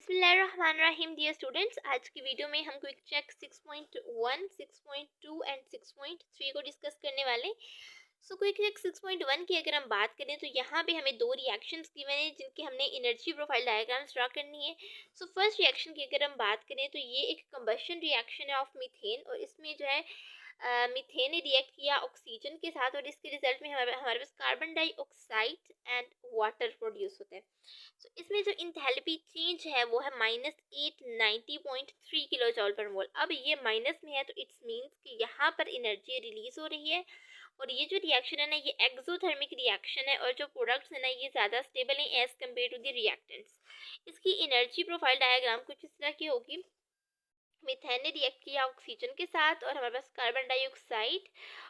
बिस्मिल्लाहिर्रहमानिर्रहीम dear students, आज की वीडियो में हम क्विक चेक 6.1, 6.2 एंड 6.3 को डिस्कस करने वाले। क्विक चेक 6.1 की अगर हम बात करें तो यहाँ पे हमें दो रिएक्शंस गिवन है जिनकी हमने एनर्जी प्रोफाइल डायग्राम्स ड्रा करनी है। फर्स्ट रिएक्शन की अगर हम बात करें तो ये एक कंबशन रिएक्शन है ऑफ मीथेन, और इसमें जो है मीथेन ने रिएक्ट किया ऑक्सीजन के साथ, और इसके रिजल्ट में हमारे पास carbon dioxide and water produce होता है। इसमें जो इंथैल्पी चेंज है वो है -890.3 किलो जॉल पर मोल। अब ये माइनस में है तो इट्स मीन्स कि यहाँ पर एनर्जी रिलीज हो रही है, और ये जो रिएक्शन है ना ये एक्सोथर्मिक रिएक्शन है, और जो प्रोडक्ट्स है ना ये ज़्यादा स्टेबल हैं as compared to the reactants. इसकी एनर्जी प्रोफाइल डायग्राम कुछ इस तरह की होगी। मीथेन ने रिएक्ट किया ऑक्सीजन के साथ, और हमारे पास कार्बन डाइऑक्साइड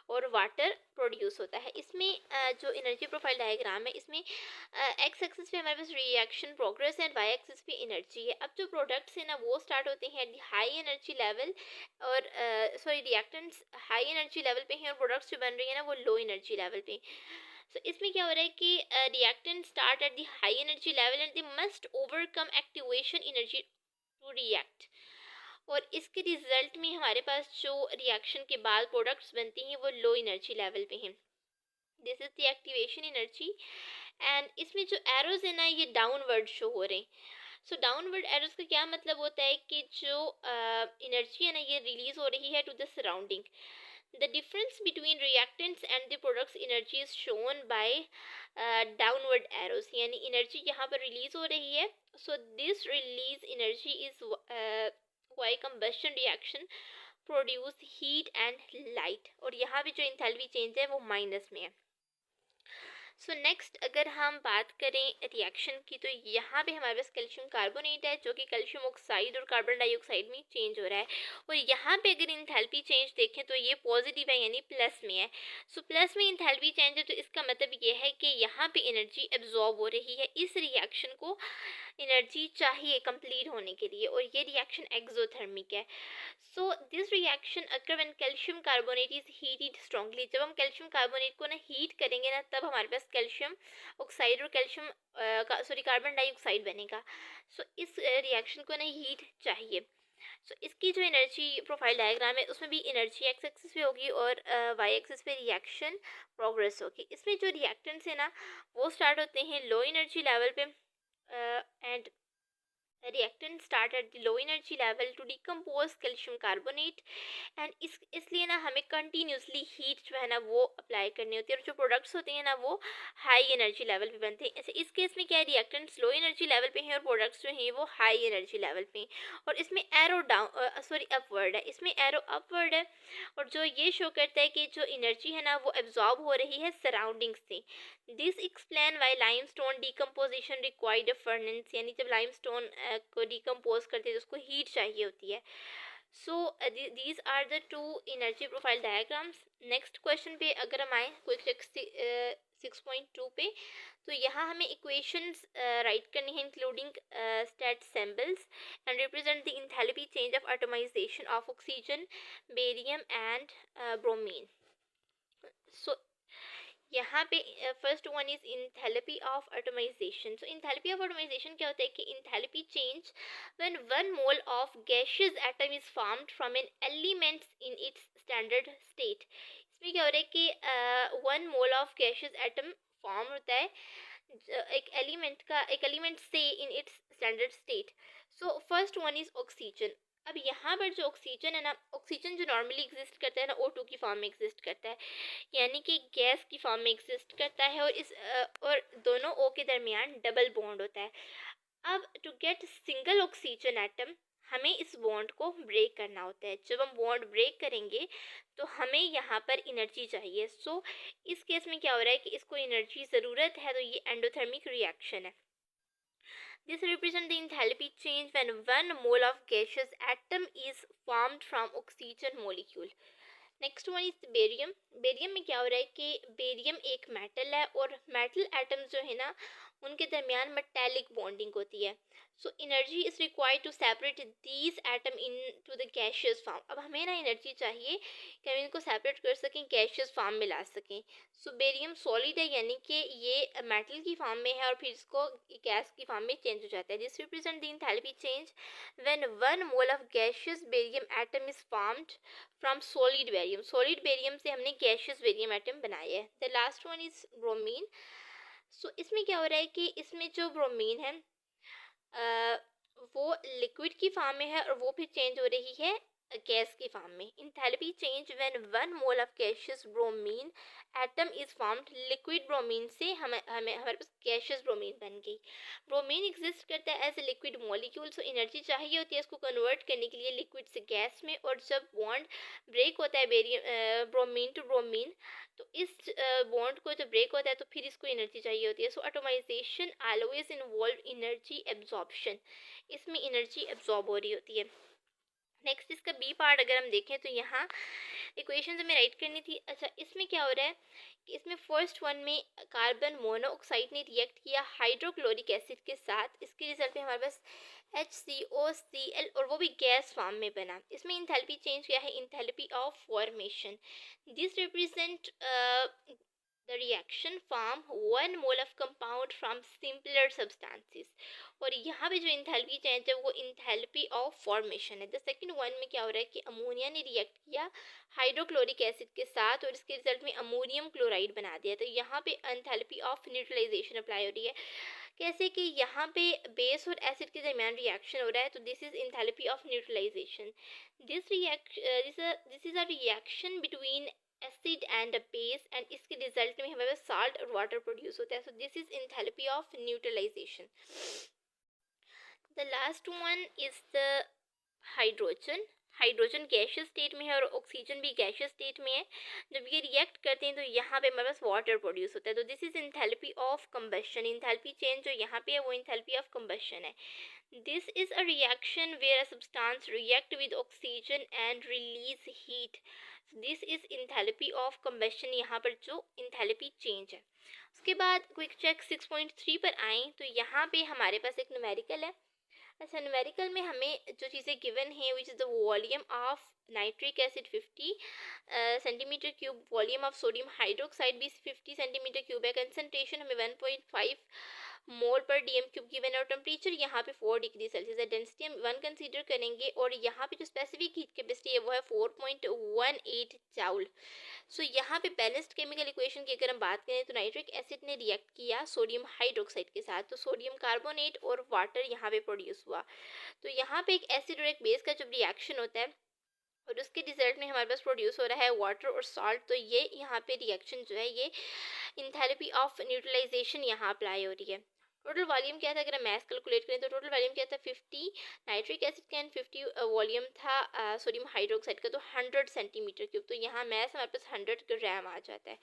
और वाटर प्रोड्यूस होता है। इसमें जो एनर्जी प्रोफाइल डायग्राम है इसमें एक्स एक्सिस पे हमारे पास रिएक्शन प्रोग्रेस है, वाई एक्सिस पे एनर्जी है। अब जो प्रोडक्ट्स हैं ना वो स्टार्ट होते हैं हाई एनर्जी लेवल, और sorry reactants high energy level पे हैं, और प्रोडक्ट्स जो बन रही है ना वो लो एनर्जी लेवल पे। इसमें क्या हो रहा है कि reactant start at the high energy level and they must overcome activation energy to react, और इसके रिजल्ट में हमारे पास जो रिएक्शन के बाद प्रोडक्ट्स बनती हैं वो लो एनर्जी लेवल पे हैं। This is the activation energy, and इसमें जो एरोज है ना ये डाउनवर्ड शो हो रहे हैं। डाउनवर्ड एरोज का क्या मतलब होता है कि जो एनर्जी है ना ये रिलीज हो रही है to the surrounding. The difference between reactants and the products energy is shown by downward arrows, यानी एनर्जी यहाँ पर रिलीज हो रही है। This release energy is by combustion reaction produce heat and light, और यहाँ भी जो इंथैल्पी चेंज है वो माइनस में है। नेक्स्ट अगर हम बात करें रिएक्शन की तो यहाँ पे हमारे पास कैल्शियम कार्बोनेट है जो कि कैल्शियम ऑक्साइड और कार्बन डाइऑक्साइड में चेंज हो रहा है, और यहाँ पे अगर इंथैल्पी चेंज देखें तो ये पॉजिटिव है यानी प्लस में है। प्लस में इंथैल्पी चेंज है तो इसका मतलब ये है कि यहाँ पे एनर्जी एब्जॉर्ब हो रही है, इस रिएक्शन को एनर्जी चाहिए कंप्लीट होने के लिए, और ये रिएक्शन एक्सोथर्मिक है। This reaction occur when calcium carbonate is heated strongly. जब हम कैल्शियम कार्बोनेट को ना हीट करेंगे ना तब हमारे पास कैल्शियम ऑक्साइड और कैल्शियम कार्बन डाइऑक्साइड बनेगा। इस रिएक्शन को ना हीट चाहिए। इसकी जो एनर्जी प्रोफाइल डायग्राम है उसमें भी एनर्जी एक्स एक्सिस पे होगी और वाई एक्सिस पे रिएक्शन प्रोग्रेस होगी। इसमें जो रिएक्टेंट्स है ना वो स्टार्ट होते हैं लो एनर्जी लेवल पे, and reactant start at the low energy level to decompose calcium carbonate, and इसलिए ना हमें कंटिन्यूसली हीट जो है ना वो अप्लाई करनी होती है, और जो प्रोडक्ट्स होते हैं ना वो हाई एनर्जी लेवल पे बनते हैं। ऐसे इस केस में क्या है, रिएक्टेंट्स लो एनर्जी लेवल पे हैं और प्रोडक्ट्स जो हैं वो हाई एनर्जी लेवल पे हैं, और इसमें एरो डाउन सॉरी अपवर्ड है, इसमें एरो अपवर्ड है, और जो ये शो करता है कि जो एनर्जी है ना वो एब्जॉर्ब हो रही है सराउंडिंग से। This explain why limestone decomposition required a furnace, यानी जब लाइमस्टोन को डिकम्पोज करते हैं तो उसको हीट चाहिए होती है। these are the two energy profile diagrams. Next question पे अगर हम आए क्विक चेक 6.2 पे, तो यहाँ हमें इक्वेशंस राइट करनी है including state symbols and represent the enthalpy change of atomisation of oxygen, barium and bromine. यहाँ पे first one is enthalpy of atomisation. Enthalpy of atomisation क्या होता है कि enthalpy change when one mole of gaseous atom is formed from an element in its standard state. इसमें क्या हो रहा है कि one mole of gaseous atom form होता है एक एलिमेंट से in its standard state. First one is oxygen. अब यहाँ पर जो ऑक्सीजन है ना, ऑक्सीजन जो नॉर्मली एग्जिस्ट करता है ना O2 की फॉर्म में एग्जिस्ट करता है, यानी कि गैस की फॉर्म में एग्जिस्ट करता है, और और दोनों O के दरमियान डबल बॉन्ड होता है। अब to get single oxygen atom हमें इस बॉन्ड को ब्रेक करना होता है। जब हम बॉन्ड ब्रेक करेंगे तो हमें यहाँ पर एनर्जी चाहिए। इस केस में क्या हो रहा है कि इसको एनर्जी ज़रूरत है, तो ये एंडोथर्मिक रिएक्शन है। This represents the enthalpy change when one mole of gaseous atom is formed from oxygen molecule. Next one is barium. Barium में क्या हो रहा है कि बेरियम एक मेटल है, और मेटल एटम्स जो है ना उनके दरमियान मेटालिक बॉन्डिंग होती है। So energy is required to separate these atom into the gaseous form. अब हमें ना एनर्जी चाहिए कि हम इनको सेपरेट कर सकें, गैशियस फॉर्म में ला सकें। सो बेरियम सॉलिड है, यानी कि ये मेटल की फॉर्म में है और फिर इसको गैस की फॉर्म में चेंज हो जाता है। This represent the enthalpy change when 1 mole of gaseous barium atom is formed from solid barium. Solid barium से हमने गैशियस बेरियम एटम बनाया है। The last one is bromine. So इसमें क्या हो रहा है कि इसमें जो ब्रोमीन है वो लिक्विड की फॉर्म में है और वो फिर चेंज हो रही है गैस की फॉर्म में। Enthalpy change when 1 mole of gaseous bromine atom is formed. Liquid bromine से हमारे पास गैशियस ब्रोमीन बन गई। ब्रोमीन एग्जिस्ट करता है as a liquid molecule. So energy चाहिए होती है इसको कन्वर्ट करने के लिए लिक्विड से गैस में, और जब बॉन्ड ब्रेक होता है ब्रोमीन टू ब्रोमीन, तो इस बॉन्ड को जब ब्रेक होता है तो फिर इसको एनर्जी चाहिए होती है। So atomization always involve energy absorption. इसमें एनर्जी एब्जॉर्ब हो रही होती है। नेक्स्ट इसका बी पार्ट अगर हम देखें तो यहाँ इक्वेशन हमें राइट करनी थी। अच्छा, इसमें क्या हो रहा है कि इसमें फर्स्ट वन में कार्बन मोनोऑक्साइड ने रिएक्ट किया हाइड्रोक्लोरिक एसिड के साथ। इसके रिजल्ट में हमारे पास HCOCl और वो भी गैस फॉर्म में बना। इसमें इंथैल्पी चेंज क्या है? Enthalpy of formation. This represent the reaction form 1 mole of compound from simpler substances। और यहाँ पे जो इंथैल्पी चेंज है वो इंथैल्पी ऑफ फॉर्मेशन है। द सेकंड वन में क्या हो रहा है कि अमोनिया ने रिएक्ट किया हाइड्रोक्लोरिक एसिड के साथ और इसके रिजल्ट में अमोनियम क्लोराइड बना दिया। तो यहाँ पे इंथैल्पी ऑफ न्यूट्रलाइजेशन अप्लाई हो रही है। कैसे कि यहाँ पे बेस और एसिड के दरमियान रिएक्शन हो रहा है, तो this is enthalpy of neutralisation. This is a reaction between acid and a base, and इसके रिजल्ट में हमारे पास सॉल्ट और वाटर प्रोड्यूस होता है। So this is enthalpy of neutralisation. The last one is the hydrogen. Hydrogen gaseous state में है और ऑक्सीजन भी गैशियस स्टेट में है। जब ये रिएक्ट करते हैं तो यहाँ पे हमारे पास वाटर प्रोड्यूस होता है। तो this is enthalpy of combustion. Enthalpy change जो यहाँ पे है वो इंथैल्पी ऑफ कंबशन है। This is a reaction where a substance react with oxygen and release heat. This is enthalpy of combustion, यहाँ पर जो इंथैल्पी चेंज है। उसके बाद क्विक चेक 6.3 पर आए तो यहाँ पे हमारे पास एक न्यूमेरिकल है। अच्छा, न्यूमेरिकल में हमें जो चीज़ें गिवन हैं which is the volume of nitric acid 50 centimetre cube, volume of sodium hydroxide भी 50 सेंटीमीटर क्यूब है, कंसनट्रेशन हमें 1.5 मोल पर डीएम क्यूब गिवन है और टेम्परेचर यहाँ पे 4 डिग्री सेल्सियस है। डेंसिटी हम 1 कंसीडर करेंगे और यहाँ पे जो स्पेसिफिक हीट कैपेसिटी है वो है 4.18 जाउल। सो यहाँ पे बैलेंस्ड केमिकल इक्वेशन की अगर हम बात करें तो नाइट्रिक एसिड ने रिएक्ट किया सोडियम हाइड्रोक्साइड के साथ, तो सोडियम कार्बोनेट और वाटर यहाँ पे प्रोड्यूस हुआ। तो यहाँ पे एक एसिड और एक बेस का जब रिएक्शन होता है और उसके रिजल्ट में हमारे पास प्रोड्यूस हो रहा है वाटर और सॉल्ट, तो ये यहाँ पे रिएक्शन जो है ये इंथैल्पी ऑफ न्यूट्रलाइजेशन यहाँ अप्लाई हो रही है। टोटल वॉल्यूम क्या था? अगर हम मैथ कैलकुलेट करें तो टोटल वॉल्यूम क्या था? 50 नाइट्रिक एसिड का एंड 50 वॉल्यूम था सोडियम हाइड्रोक्साइड का, तो 100 सेंटीमीटर क्यूब। तो यहाँ मैथ हमारे पास 100 ग्राम आ जाता है।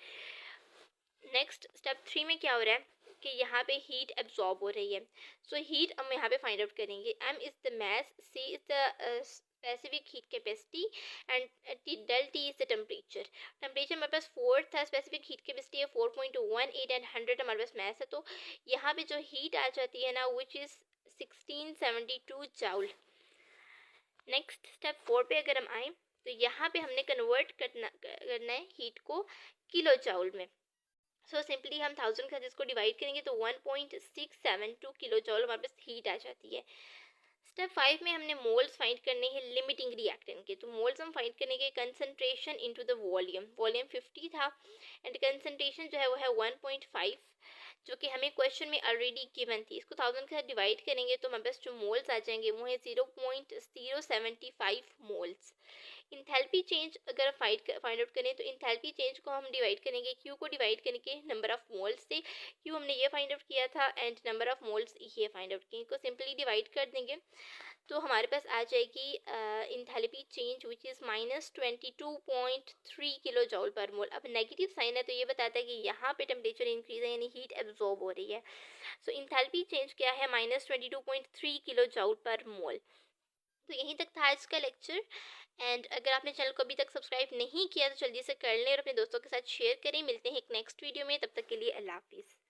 नेक्स्ट स्टेप 3 में क्या हो रहा है कि यहाँ पे हीट एब्जॉर्ब हो रही है। सो हीट हम यहाँ पे फाइंड आउट करेंगे। m is the mass, c is the specific heat capacity and del T is the temperature. Temperature हमारे पास 4 था, स्पेसिफिक हीट कैपेसिटी है 4.18 एंड 100 हमारे पास मास है। तो यहाँ पे जो हीट आ जाती है ना which is 1672 joule. Next step 4 पे अगर हम आए तो यहाँ पे हमने कन्वर्ट करना है हीट को किलो जाउल में। सो सिंपली हम 1000 का जिसको डिवाइड करेंगे तो 1.672 किलो जॉल हमारे पास हीट आ जाती है। स्टेप 5 में हमने मोल्स फाइंड करने हैं लिमिटिंग रिएक्टेंट के। तो मोल्स हम फाइंड करेंगे concentration into the volume. Volume 50 था एंड कंसंट्रेशन जो है वो है 1.5, जो कि हमें क्वेश्चन में ऑलरेडी गिवन थी। इसको 1000 के साथ डिवाइड करेंगे तो हमारे पास जो मोल्स आ जाएंगे वो है 0.075 मोल्स। इंथैल्पी चेंज अगर फाइंड आउट करें तो इंथैल्पी चेंज को हम डिवाइड करेंगे क्यू को डिवाइड करेंगे नंबर ऑफ मोल्स से। क्यू हमने ये फाइंड आउट किया था एंड नंबर ऑफ मोल्स ये फाइंड आउट किए, इनको सिंपली डिवाइड कर देंगे तो हमारे पास आ जाएगी enthalpy change which is -22.3 kilo जॉल पर मोल। अब नेगेटिव साइन है तो ये बताता है कि यहाँ पे टेम्परेचर इंक्रीज है यानी हीट एब्जॉर्ब हो रही है। सो इंथैल्पी चेंज क्या है? -22.3 किलो जॉल पर मोल। तो यहीं तक था आज का लेक्चर एंड अगर आपने चैनल को अभी तक सब्सक्राइब नहीं किया तो जल्दी से कर लें और अपने दोस्तों के साथ शेयर करें। मिलते हैं एक नेक्स्ट वीडियो में, तब तक के लिए अल्लाह हाफिज़।